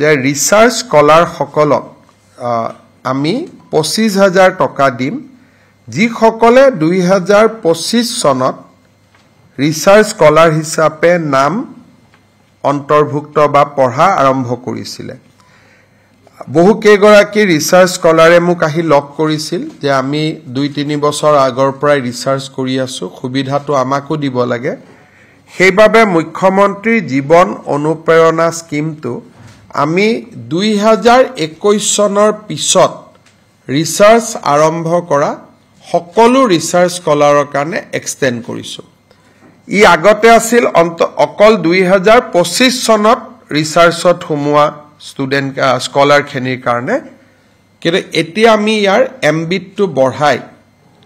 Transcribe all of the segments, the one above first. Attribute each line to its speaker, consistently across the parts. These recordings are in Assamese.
Speaker 1: যে ৰিচাৰ্চ স্কলাৰ সকলক আমি 25,000 টকা দিম যিসকলে 2025 চনত ৰিচাৰ্চ স্কলাৰ হিচাপে নাম অন্তৰ্ভুক্ত বা পঢ়া আৰম্ভ কৰিছিলে বহু কেইগৰাকী ৰিচাৰ্চ স্কলাৰে মোক আহি লগ কৰিছিল যে আমি 2-3 বছৰ আগৰ পৰা ৰিচাৰ্চ কৰি আছো সুবিধাটো আমাকো দিব লাগে সেইবাবে মুখ্যমন্ত্ৰী জীৱন অনুপ্ৰেৰণা স্কিমটো আমি 2021 চনৰ পিছত ৰিচাৰ্চ আৰম্ভ কৰা সকলো ৰিচাৰ্চ স্কলাৰৰ কাৰণে এক্সটেন্ড কৰিছো ই আগতে আছিল অকল 2025 চনত ৰিচাৰ্চত হুমুৱা ষ্টুডেন্ট স্কলাৰ খেনিৰ কাৰণে কিন্তু এতিয়া আমি ইয়াৰ এমবিটটো বঢ়াই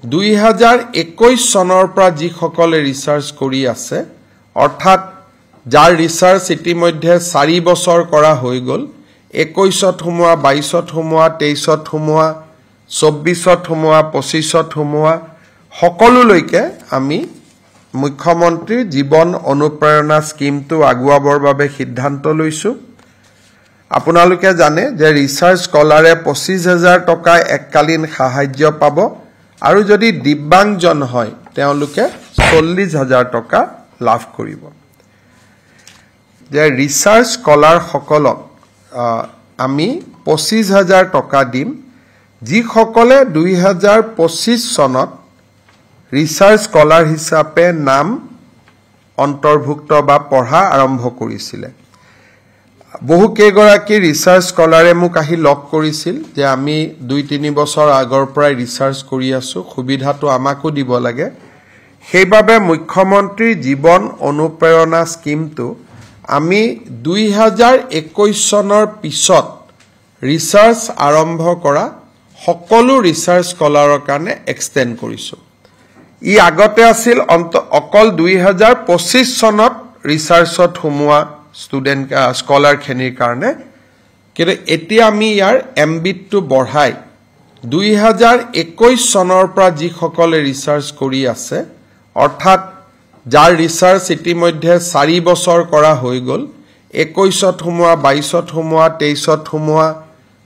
Speaker 1: 2021 চনৰ পৰা যি সকলে ৰিচাৰ্চ কৰি আছে অৰ্থাৎ যাৰ ৰিচাৰ্চ ইতিমধ্যে 4 বছৰ কৰা হৈ গল 21ত হুমুৱা 22ত হুমুৱা 23ত হুমুৱা 24ত হুমুৱা 25ত হুমুৱা সকলোলৈকে আমি মুখ্যমন্ত্ৰী জীৱন অনুপ্ৰেৰণা স্কিমটো আগুৱাবৰ বাবে সিদ্ধান্ত লৈছো আপোনালোকে জানে যে ৰিচাৰ্চ স্কলাৰে 25,000 টকা এককালীন সাহায্য পাব আৰু যদি দিব্যাংগজন হয় তেওঁলোকে 40,000 টকা লাভ কৰিব যে ৰিচাৰ্চ স্কলাৰ সকলক আমি 25,000 টকা দিম যিসকলে 2025 চনত ৰিচাৰ্চ স্কলাৰ হিচাপে নাম অন্তৰ্ভুক্ত বা পঢ়া আৰম্ভ কৰিছিলে বহু কেইগৰাকী ৰিচাৰ্চ স্কলাৰে মোক আহি লগ কৰিছিল যে আমি 2-3 বছৰ আগৰ পৰা ৰিচাৰ্চ কৰি আছো সুবিধাটো আমাকো দিব লাগে সেইবাবে মুখ্যমন্ত্ৰী জীৱন অনুপ্ৰেৰণা স্কিমটো আমি 2021 চনৰ পিছত ৰিচাৰ্চ আৰম্ভ কৰা সকলো ৰিচাৰ্চ স্কলাৰৰ কাৰণে এক্সটেন্ড কৰিছো ই আগতে আছিল অকল 2025 চনত ৰিচাৰ্চত হুমুৱা ষ্টুডেন্ট স্কলাৰ খেনিৰ কাৰণে কিন্তু এতিয়া আমি ইয়াৰ এমবিটটো বঢ়াই 2021 চনৰ পৰা যি সকলে ৰিচাৰ্চ কৰি আছে অৰ্থাৎ যাৰ ৰিচাৰ্চ ইতিমধ্যে 4 বছৰ কৰা হৈ গল 21ত হুমুৱা 22ত হুমুৱা 23ত হুমুৱা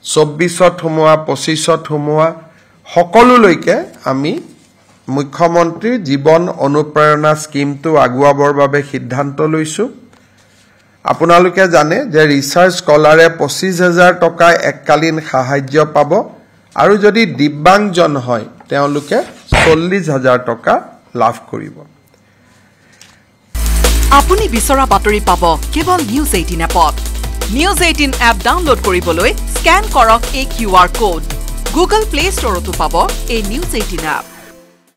Speaker 1: 24ত হুমুৱা 25ত হুমুৱা সকলোলৈকে আমি মুখ্যমন্ত্ৰী জীৱন অনুপ্ৰেৰণা স্কিমটো আগুৱাবৰ বাবে সিদ্ধান্ত লৈছো আপোনালোকে জানে যে ৰিচাৰ্চ স্কলাৰে 25,000 টকা এককালীন সাহায্য পাব আৰু যদি দিব্যাংগজন হয় তেওঁলোকে 40,000 টকা লাভ কৰিব
Speaker 2: আপুনি বিচৰা বাতৰি পাব কেৱল নিউজ 18 এপত নিউজ 18 এপ ডাউনলোড কৰিবলৈ স্ক্যান কৰক এই QR কোড গুগল প্লে ষ্টৰতো পাব এই নিউজ 18 এপ